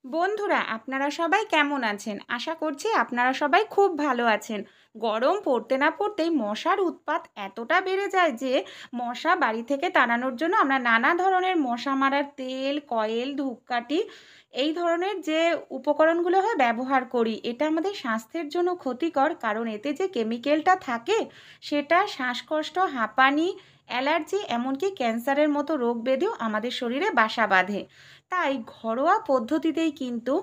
বন্ধুরা, আপনারা সবাই কেমন আছেন? আশা করছি আপনারা সবাই খুব ভালো আছেন। গরম পড়তে না পড়তেই মশার উৎপাত এতটা বেড়ে যায় যে মশা বাড়ি থেকে তাড়ানোর জন্য আমরা নানা ধরনের মশা মারার তেল, কয়েল, ধূপকাঠি এই ধরনের যে উপকরণগুলো হয় ব্যবহার করি। এটা আমাদের স্বাস্থ্যের জন্য ক্ষতিকর, কারণ এতে যে কেমিক্যালটা থাকে সেটা শ্বাসকষ্ট, হাঁপানি, অ্যালার্জি, এমনকি ক্যান্সারের মতো রোগ ব্যাধিও আমাদের শরীরে বাসা বাঁধে। তাই ঘরোয়া পদ্ধতিতেই কিন্তু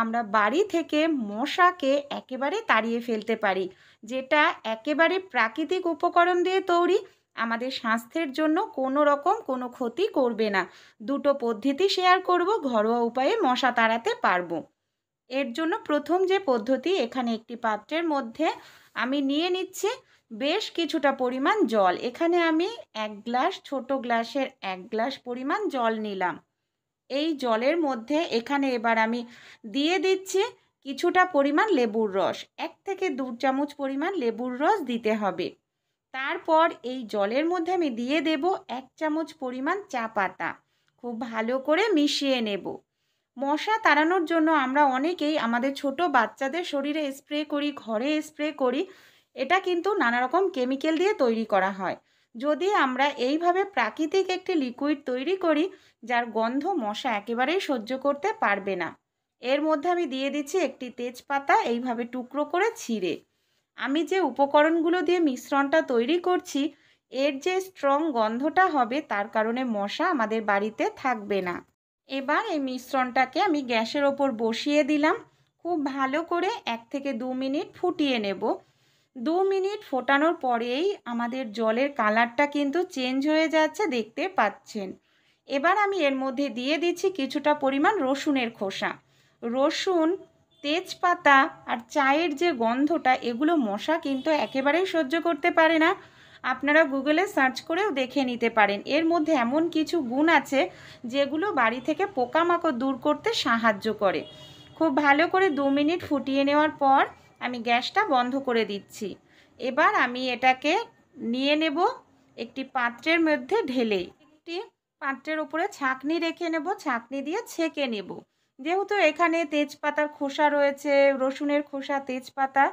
আমরা বাড়ি থেকে মশাকে একেবারে তাড়িয়ে ফেলতে পারি, যেটা একেবারে প্রাকৃতিক উপকরণ দিয়ে তৈরি, আমাদের স্বাস্থ্যের জন্য কোনো রকম কোনো ক্ষতি করবে না। দুটো পদ্ধতি শেয়ার করব, ঘরোয়া উপায়ে মশা তাড়াতে পারবো। এর জন্য প্রথম যে পদ্ধতি, এখানে একটি পাত্রের মধ্যে আমি নিয়ে নিচ্ছি বেশ কিছুটা পরিমাণ জল। এখানে আমি ছোট গ্লাসের 1 গ্লাস পরিমাণ জল নিলাম। এই জলের মধ্যে এখানে এবার আমি দিয়ে দিচ্ছি কিছুটা পরিমাণ লেবুর রস। 1 থেকে 2 চামচ পরিমাণ লেবুর রস দিতে হবে। তারপর এই জলের মধ্যে আমি দিয়ে দেব 1 চামচ পরিমাণ চা পাতা। খুব ভালো করে মিশিয়ে নেব। মশা তাড়ানোর জন্য আমরা অনেকেই আমাদের ছোট বাচ্চাদের শরীরে স্প্রে করি, ঘরে স্প্রে করি। এটা কিন্তু নানা রকম কেমিক্যাল দিয়ে তৈরি করা হয়। যদি আমরা এইভাবে প্রাকৃতিক একটি লিকুইড তৈরি করি, যার গন্ধ মশা একেবারেই সহ্য করতে পারবে না। এর মধ্যে আমি দিয়ে দিচ্ছি একটি তেজপাতা, এইভাবে টুকরো করে ছিঁড়ে। আমি যে উপকরণগুলো দিয়ে মিশ্রণটা তৈরি করছি, এর যে স্ট্রং গন্ধটা হবে, তার কারণে মশা আমাদের বাড়িতে থাকবে না। এবার এই মিশ্রণটাকে আমি গ্যাসের ওপর বসিয়ে দিলাম। খুব ভালো করে 1 থেকে 2 মিনিট ফুটিয়ে নেব। 2 মিনিট ফোটানোর পরেই আমাদের জলের কালারটা কিন্তু চেঞ্জ হয়ে যাচ্ছে, দেখতে পাচ্ছেন। এবার আমি এর মধ্যে দিয়ে দিচ্ছি কিছুটা পরিমাণ রসুনের খোসা। রসুন, তেজপাতা আর চায়ের যে গন্ধটা, এগুলো মশা কিন্তু একেবারেই সহ্য করতে পারে না। আপনারা গুগলে সার্চ করেও দেখে নিতে পারেন। এর মধ্যে এমন কিছু গুণ আছে যেগুলো বাড়ি থেকে পোকামাকড় দূর করতে সাহায্য করে। খুব ভালো করে 2 মিনিট ফুটিয়ে নেওয়ার পর আমি গ্যাসটা বন্ধ করে দিচ্ছি। এবার আমি এটাকে নিয়ে নেব একটি পাত্রের মধ্যে ঢেলে। একটি পাত্রের উপরে ছাঁকনি রেখে নেব, ছাঁকনি দিয়ে ছেঁকে নেব। যেহেতু এখানে তেজপাতার খোসা রয়েছে, রসুনের খোসা, তেজপাতা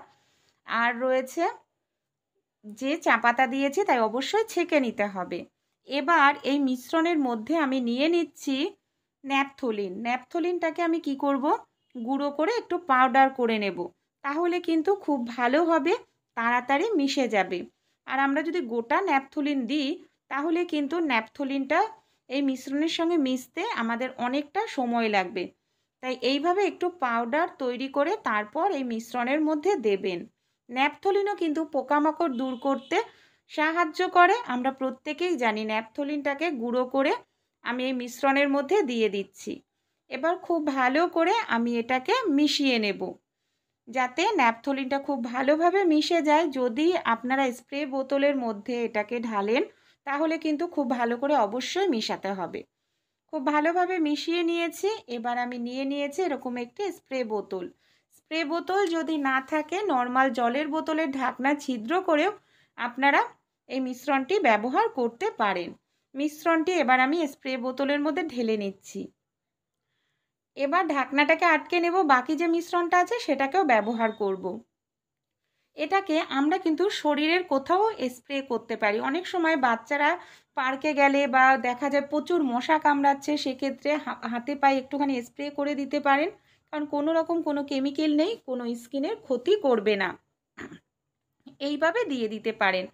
আর রয়েছে যে চা পাতা দিয়েছি, তাই অবশ্যই ছেঁকে নিতে হবে। এবার এই মিশ্রণের মধ্যে আমি নিয়ে নিচ্ছি ন্যাপথলিন। ন্যাপথলিনটাকে আমি কি করব, গুঁড়ো করে একটু পাউডার করে নেব। তাহলে কিন্তু খুব ভালোভাবে তাড়াতাড়ি মিশে যাবে। আর আমরা যদি গোটা ন্যাপথলিন দিই, তাহলে কিন্তু ন্যাপথলিনটা এই মিশ্রণের সঙ্গে মিশতে আমাদের অনেকটা সময় লাগবে। তাই এইভাবে একটু পাউডার তৈরি করে তারপর এই মিশ্রণের মধ্যে দেবেন। ন্যাপথলিনও কিন্তু পোকামাকড় দূর করতে সাহায্য করে। আমরা প্রত্যেকেই জানি। ন্যাপথলিনটাকে গুঁড়ো করে আমি এই মিশ্রণের মধ্যে দিয়ে দিচ্ছি। এবার খুব ভালো করে আমি এটাকে মিশিয়ে নেব, যাতে ন্যাপথলিনটা খুব ভালোভাবে মিশে যায়। যদি আপনারা স্প্রে বোতলের মধ্যে এটাকে ঢালেন, তাহলে কিন্তু খুব ভালো করে অবশ্যই মিশাতে হবে। খুব ভালোভাবে মিশিয়ে নিয়েছি। এবার আমি নিয়ে নিয়েছি এরকম একটি স্প্রে বোতল। স্প্রে বোতল যদি না থাকে, নর্মাল জলের বোতলের ঢাকনা ছিদ্র করেও আপনারা এই মিশ্রণটি ব্যবহার করতে পারেন। মিশ্রণটি এবার আমি স্প্রে বোতলের মধ্যে ঢেলে নিচ্ছি। এবার ঢাকনাটাকে আটকে নেব, বাকি যে মিশ্রণটা আছে সেটাকেও ব্যবহার করব। এটাকে আমরা কিন্তু শরীরের কোথাও স্প্রে করতে পারি। অনেক সময় বাচ্চারা পার্কে গেলে বা দেখা যায় প্রচুর মশা কামড়াচ্ছে, সেক্ষেত্রে হাতে পায়ে একটুখানি স্প্রে করে দিতে পারেন, কারণ কোনো রকম কোনো কেমিক্যাল নেই, কোনো স্কিনের ক্ষতি করবে না। এইভাবে দিয়ে দিতে পারেন।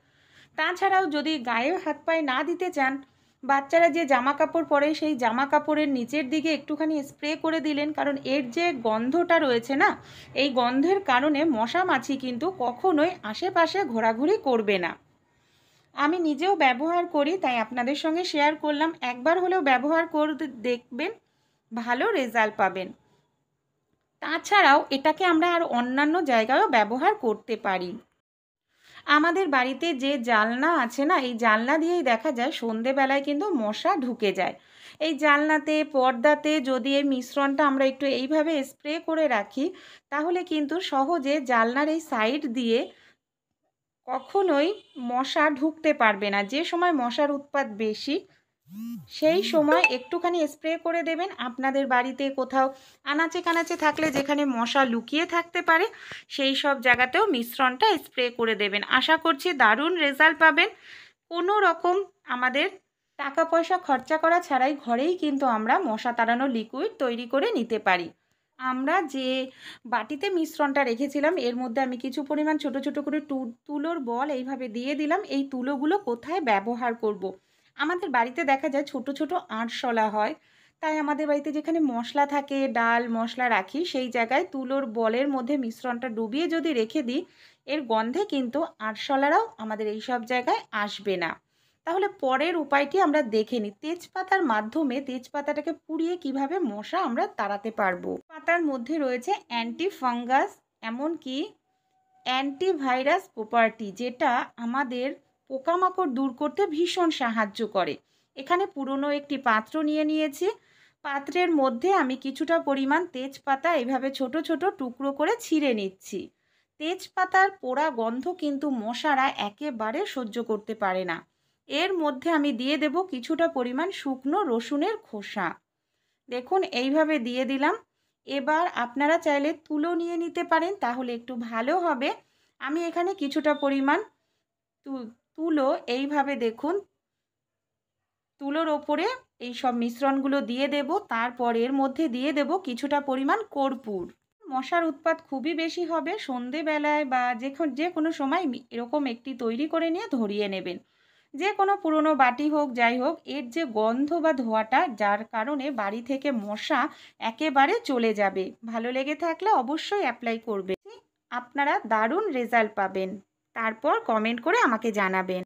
তাছাড়াও যদি গায়ে হাত পায়ে না দিতে চান, বাচ্চারা যে জামা কাপড় পরে সেই জামা কাপড়ের নিচের দিকে একটুখানি স্প্রে করে দিলেন, কারণ এর যে গন্ধটা রয়েছে না, এই গন্ধের কারণে মশা মাছি কিন্তু কখনোই আশেপাশে ঘোরাঘুরি করবে না। আমি নিজেও ব্যবহার করি, তাই আপনাদের সঙ্গে শেয়ার করলাম। একবার হলেও ব্যবহার করে দেখবেন, ভালো রেজাল্ট পাবেন। তাছাড়াও এটাকে আমরা আর অন্যান্য জায়গায়ও ব্যবহার করতে পারি। আমাদের বাড়িতে যে জানলা আছে না, এই জানলা দিয়েই দেখা যায় সন্ধেবেলায় কিন্তু মশা ঢুকে যায়। এই জানলাতে, পর্দাতে যদি এই মিশ্রণটা আমরা একটু এইভাবে স্প্রে করে রাখি, তাহলে কিন্তু সহজে জানলার এই সাইড দিয়ে কখনোই মশা ঢুকতে পারবে না। যে সময় মশার উৎপাত বেশি, সেই সময় একটুখানি স্প্রে করে দেবেন। আপনাদের বাড়িতে কোথাও আনাচে কানাচে থাকলে যেখানে মশা লুকিয়ে থাকতে পারে সেই সব জায়গাতেও মিশ্রণটা স্প্রে করে দেবেন। আশা করছি দারুণ রেজাল্ট পাবেন। কোনো রকম আমাদের টাকা পয়সা খরচা করা ছাড়াই ঘরেই কিন্তু আমরা মশা তাড়ানোর লিকুইড তৈরি করে নিতে পারি। আমরা যে বাটিতে মিশ্রণটা রেখেছিলাম এর মধ্যে আমি কিছু পরিমাণ ছোট ছোট করে তুলোর বল এইভাবে দিয়ে দিলাম। এই তুলোগুলো কোথায় ব্যবহার করব। আমাদের বাড়িতে দেখা যায় ছোট ছোট আরশোলা হয়, তাই আমাদের বাড়িতে যেখানে মশলা থাকে, ডাল মশলা রাখি, সেই জায়গায় তুলোর বলের মধ্যে মিশ্রণটা ডুবিয়ে যদি রেখে দিই এর গন্ধে কিন্তু আরশোলারাও আমাদের এই সব জায়গায় আসবে না। তাহলে পরের উপায়টি আমরা দেখে নিই। তেজপাতার মাধ্যমে তেজপাতাটাকে পুড়িয়ে কিভাবে মশা আমরা তাড়াতে পারবো। পাতার মধ্যে রয়েছে অ্যান্টি ফাঙ্গাস এমনকি অ্যান্টিভাইরাস প্রপার্টি, যেটা আমাদের পোকামাকড় দূর করতে ভীষণ সাহায্য করে। এখানে পুরনো একটি পাত্র নিয়ে নিয়েছি। পাত্রের মধ্যে আমি কিছুটা পরিমাণ তেজপাতা এভাবে ছোট ছোট টুকরো করে ছিঁড়ে নিচ্ছি। তেজপাতার পোড়া গন্ধ কিন্তু মশারা একেবারে সহ্য করতে পারে না। এর মধ্যে আমি দিয়ে দেব কিছুটা পরিমাণ শুকনো রসুনের খোসা। দেখুন এইভাবে দিয়ে দিলাম। এবার আপনারা চাইলে তুলো নিয়ে নিতে পারেন, তাহলে একটু ভালো হবে। আমি এখানে কিছুটা পরিমাণ তুলো এইভাবে দেখুন তুলোর ওপরে এই সব মিশ্রণগুলো দিয়ে দেব। তারপর এর মধ্যে দিয়ে দেব কিছুটা পরিমাণ কর্পূর। মশার উৎপাত খুবই বেশি হবে, সন্ধেবেলায় বা যে কোনো সময় এরকম একটি তৈরি করে নিয়ে ধরিয়ে নেবেন। যে কোনো পুরনো বাটি হোক যাই হোক, এর যে গন্ধ বা ধোঁয়াটা যার কারণে বাড়ি থেকে মশা একেবারে চলে যাবে। ভালো লেগে থাকলে অবশ্যই অ্যাপ্লাই করবেন, আপনারা দারুণ রেজাল্ট পাবেন। তারপর কমেন্ট করে আমাকে জানাবেন।